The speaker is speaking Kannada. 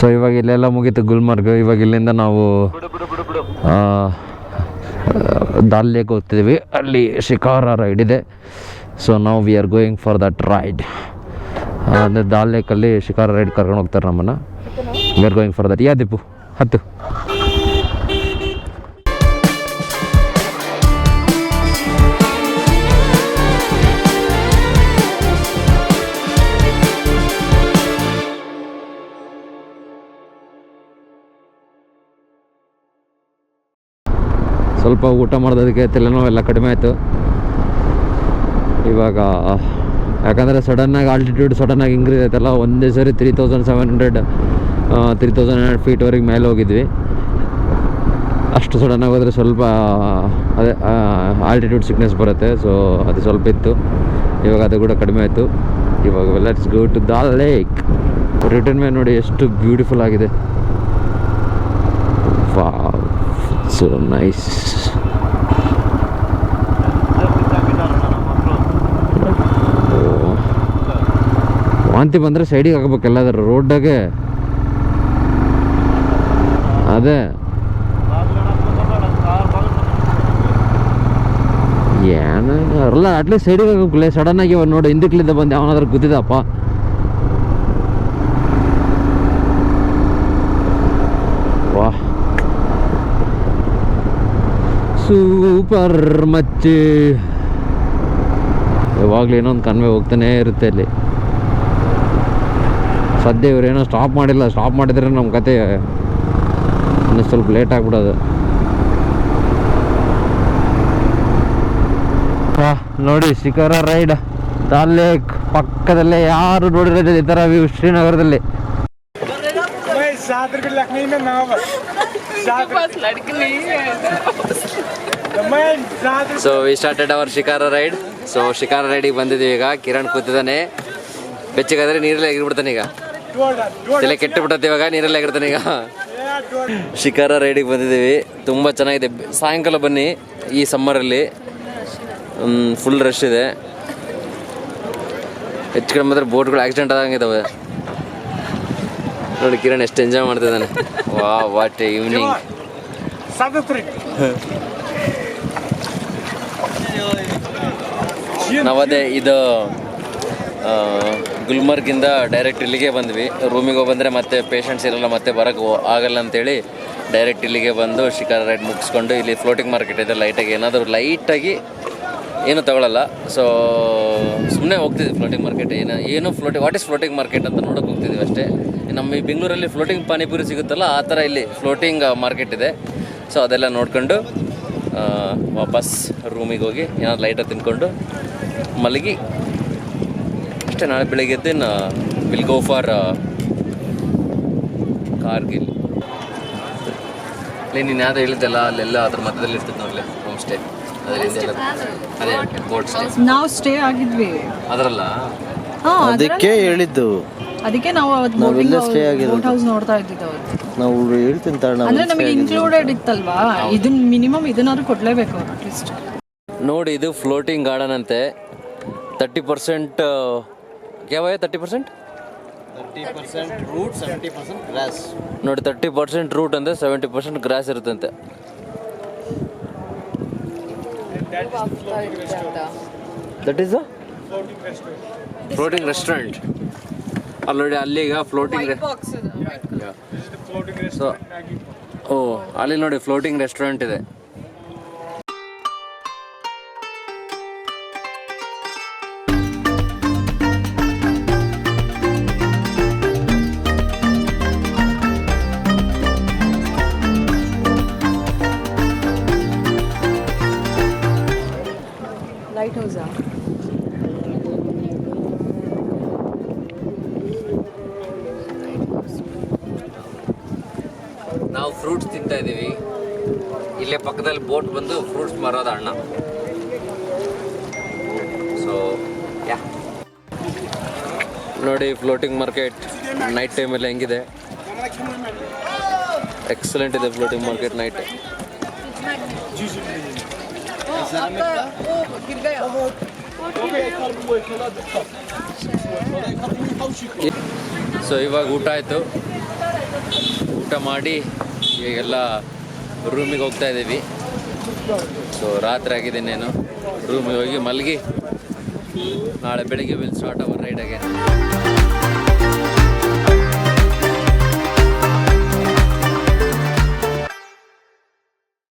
ಸೊ ಇವಾಗ ಇಲ್ಲೆಲ್ಲ ಮುಗೀತು ಗುಲ್ಮರ್ಗ್. ಇವಾಗ ಇಲ್ಲಿಂದ ನಾವು ದಾಲ್ ಲೇಕ್ ಹೋಗ್ತಿದ್ದೀವಿ. ಅಲ್ಲಿ ಶಿಕಾರ ರೈಡ್ ಇದೆ. ಸೊ ನಾವು we are going for that ride. ಅಂದರೆ ದಾಲ್ ಲೇಕಲ್ಲಿ ಶಿಕಾರ ರೈಡ್ ಕರ್ಕೊಂಡು ಹೋಗ್ತಾರೆ ನಮ್ಮನ್ನು. We are going for that. Yeah Deepu ಹತ್ತು. ಸ್ವಲ್ಪ ಊಟ ಮಾಡೋದಕ್ಕೆ ತಲೆನೋವೆಲ್ಲ ಕಡಿಮೆ ಆಯಿತು ಇವಾಗ. ಯಾಕಂದರೆ ಸಡನ್ನಾಗಿ ಆಲ್ಟಿಟ್ಯೂಡ್ ಸಡನ್ನಾಗಿ ಇಂಕ್ರೀಸ್ ಆಯ್ತಲ್ಲ. ಒಂದೇ ಸರಿ 3700 3800 ಫೀಟ್ವರೆಗೆ ಮೇಲೆ ಹೋಗಿದ್ವಿ. ಅಷ್ಟು ಸಡನ್ನಾಗಿ ಹೋದರೆ ಸ್ವಲ್ಪ ಅದೇ ಆಲ್ಟಿಟ್ಯೂಡ್ ಸಿಕ್ನೆಸ್ ಬರುತ್ತೆ. ಸೊ ಅದು ಸ್ವಲ್ಪ ಇತ್ತು. ಇವಾಗ ಅದು ಕೂಡ ಕಡಿಮೆ ಆಯಿತು. ಇವಾಗ let's go to Dal lake. Return ಮೇಲೆ ನೋಡಿ ಎಷ್ಟು ಬ್ಯೂಟಿಫುಲ್ ಆಗಿದೆ. Wow, so nice. ವಾಂತಿ ಬಂದರೆ ಸೈಡಿಗೆ ಹಾಕಬೇಕು ಎಲ್ಲಾದರೂ ರೋಡಾಗೆ. ಅದೇ ಏನು ಅಲ್ಲ, ಅಟ್ಲೀಸ್ಟ್ ಸೈಡಿಗೆ ಹಾಕಬೇಕಲ್ಲ. ಸಡನ್ನಾಗಿ ನೋಡಿ ಹಿಂದಕ್ಲಿಂದ ಬಂದು ಅವನಾದ್ರೂ ಗೊತ್ತಿದ್ದಪ್ಪ. ವಾಹ್, ಸೂಪರ್ ಮಚ್ಚಿ. ಯಾವಾಗಲೂ ಏನೊಂದು ಕನ್ವೆ ಹೋಗ್ತಾನೇ ಇರುತ್ತೆ ಇಲ್ಲಿ. ಸದ್ಯ ಇವರೇನೋ ಸ್ಟಾಪ್ ಮಾಡಿಲ್ಲ. ಸ್ಟಾಪ್ ಮಾಡಿದರೆ ನಮ್ಮ ಕತೆ ಇನ್ನೂ ಸ್ವಲ್ಪ ಲೇಟ್ ಆಗಿಬಿಡೋದು. ನೋಡಿ ಶಿಖರ ರೈಡ್ ದಾಲ್ ಲೇಕ್ ಪಕ್ಕದಲ್ಲೇ. ಯಾರು ನೋಡಿರೋದಿಲ್ಲ ಈ ಥರ ವ್ಯೂ ಶ್ರೀನಗರದಲ್ಲಿ. ಸೊ ವಿ ಸ್ಟಾರ್ಟೆಡ್ ಅವರ್ ಶಿಖರ ರೈಡ್. ಸೊ ಶಿಖರ ರೈಡಿಗೆ ಬಂದಿದ್ದೀವಿ ಈಗ. ಕಿರಣ್ ಕೂತಿದ್ದಾನೆ. ಬೆಚ್ಚಗಾದ್ರೆ ನೀರಲ್ಲೇ ಆಗಿರ್ಬಿಡ್ತಾನೆ ಈಗ. ತಲೆ ಕೆಟ್ಟು ಬಿಟ್ಟತ್ತೆ ಇವಾಗ, ನೀರಲ್ಲೇ ಆಗಿರ್ತಾನೆ ಈಗ. ಶಿಖರ ರೈಡಿಗೆ ಬಂದಿದ್ದೀವಿ. ತುಂಬ ಚೆನ್ನಾಗಿದೆ. ಸಾಯಂಕಾಲ ಬನ್ನಿ. ಈ ಸಮ್ಮರಲ್ಲಿ ಫುಲ್ ರಶ್ ಇದೆ. ಹೆಚ್ಚು ಕಡೆ ಮಾತ್ರ ಬೋಟ್ಗಳು ಆಕ್ಸಿಡೆಂಟ್ ಆದಂಗಿದ್ದಾವೆ. ನೋಡಿ ಕಿರಣ್ ಎಷ್ಟು ಎಂಜಾಯ್ ಮಾಡ್ತಿದ್ದಾನೆ. ವಾ ವಾಟ್ ಈವ್ನಿಂಗ್. ನಾವದೇ ಇದು ಗುಲ್ಮರ್ಗಿಂದ ಡೈರೆಕ್ಟ್ ಇಲ್ಲಿಗೆ ಬಂದ್ವಿ. ರೂಮಿಗೆ ಹೋಗಿ ಬಂದರೆ ಮತ್ತೆ ಪೇಷಂಟ್ಸ್ ಇರೋಲ್ಲ, ಮತ್ತೆ ಬರೋಕ್ಕೆ ಆಗಲ್ಲ ಅಂತೇಳಿ ಡೈರೆಕ್ಟ್ ಇಲ್ಲಿಗೆ ಬಂದು ಶಿಖರ ರೈಡ್ ಮುಗಿಸ್ಕೊಂಡು ಇಲ್ಲಿ ಫ್ಲೋಟಿಂಗ್ ಮಾರ್ಕೆಟ್ ಇದೆ. ಲೈಟಾಗಿ ಏನಾದರೂ ಲೈಟಾಗಿ ಏನು ತಗೊಳ್ಳಲ್ಲ. ಸೊ ಸುಮ್ಮನೆ ಹೋಗ್ತಿದ್ವಿ ಫ್ಲೋಟಿಂಗ್ ಮಾರ್ಕೆಟ್. ಏನು ವಾಟ್ ಈಸ್ ಫ್ಲೋಟಿಂಗ್ ಮಾರ್ಕೆಟ್ ಅಂತ ನೋಡೋಕೆ ಹೋಗ್ತಿದ್ವಿ ಅಷ್ಟೇ. ನಮ್ಮ ಈ ಬೆಂಗಳೂರಲ್ಲಿ ಫ್ಲೋಟಿಂಗ್ ಪಾನಿಪುರಿ ಸಿಗುತ್ತಲ್ಲ, ಆ ಥರ ಇಲ್ಲಿ ಫ್ಲೋಟಿಂಗ್ ಮಾರ್ಕೆಟ್ ಇದೆ. ಸೊ ಅದೆಲ್ಲ ನೋಡ್ಕೊಂಡು ವಾಪಸ್ ರೂಮಿಗೆ ಹೋಗಿ ಏನಾದ್ರು ಲೈಟಾಗಿ ತಿನ್ಕೊಂಡು ಮಲಗಿ ಅಷ್ಟೇ. ನಾಳೆ ಬೆಳಿಗ್ಗೆ ಎದ್ದು ವಿಲ್ ಗೋ ಫಾರ್ ಕಾರ್ಗಿಲ್. ಅಲ್ಲಿ ನೀನು ಯಾವ್ದು ಹೇಳಿದ್ದಲ್ಲ, ಅಲ್ಲೆಲ್ಲ ಅದ್ರ ಮಧ್ಯದಲ್ಲಿ ಇರ್ತದೆ ನೋಡಲಿ ಹೋಮ್ ಸ್ಟೇ. ಅದೇ ಬೋಟ್ ಸ್ಟೇ ನಾವು ಸ್ಟೇ ಆಗಿದ್ವಿ ಅದರಲ್ಲ. ಅದಕ್ಕೆ ಹೇಳಿದ್ದು. ಅದಕ್ಕೆ ನಾವು ಬೋಟ್ ಹೌಸ್ ನೋಡ್ತಾ ಇದ್ದಿದ್ದು. ನಾವು ಹೇಳ್ತೀನಿ ಅಂದ್ರೆ ನಮಗೆ ಇನ್ಕ್ಲೂಡೆಡ್ ಇತ್ತಲ್ವಾ. ಇದನ್ನ ಮಿನಿಮಮ್ ಇದನ್ನಾದ್ರೂ ಕೊಡ್ಲೇಬೇಕು ಅಟ್ಲೀಸ್ಟ್. ನೋಡಿ ಇದು ಫ್ಲೋಟಿಂಗ್ ಗಾರ್ಡನ್ ಅಂತೆ. 30% क्या है 30% ರೂಟ್ 70% ಗ್ರಾಸ್. ನೋಡಿ 30% ರೂಟ್ ಅಂದರೆ 70% ಗ್ರಾಸ್ ಇರುತ್ತಂತೆ. That is a floating restaurant. ಅಲ್ಲಿ ನೋಡಿ ಅಲ್ಲಿಗ ಫ್ಲೋಟಿಂಗ್. ಸೊ ಓ ಅಲ್ಲಿ ನೋಡಿ ಫ್ಲೋಟಿಂಗ್ ರೆಸ್ಟೋರೆಂಟ್ ಇದೆ. ಲೈಟ್ ಹೌಸಾ? ನಾವು ಫ್ರೂಟ್ಸ್ ತಿಂತಾ ಇದ್ದೀವಿ. ಇಲ್ಲೇ ಪಕ್ಕದಲ್ಲಿ ಬೋಟ್ ಬಂದು ಫ್ರೂಟ್ಸ್ ಮಾರೋದ ಅಣ್ಣ. ಸೊ ಯಾ ನೋಡಿ ಫ್ಲೋಟಿಂಗ್ ಮಾರ್ಕೆಟ್ ನೈಟ್ ಟೈಮಲ್ಲಿ ಹೆಂಗಿದೆ. ಎಕ್ಸಲೆಂಟ್ ಇದೆ ಫ್ಲೋಟಿಂಗ್ ಮಾರ್ಕೆಟ್ ನೈಟ್. ಸೊ ಇವಾಗ ಊಟ ಆಯಿತು. ಊಟ ಮಾಡಿ ಈಗೆಲ್ಲ ರೂಮಿಗೆ ಹೋಗ್ತಾ ಇದ್ದೀವಿ. ಸೊ ರಾತ್ರಿ ಆಗಿದ್ದೇನೇನು, ರೂಮಿಗೆ ಹೋಗಿ ಮಲಗಿ ನಾಳೆ ಬೆಳಿಗ್ಗೆ will start our ride again.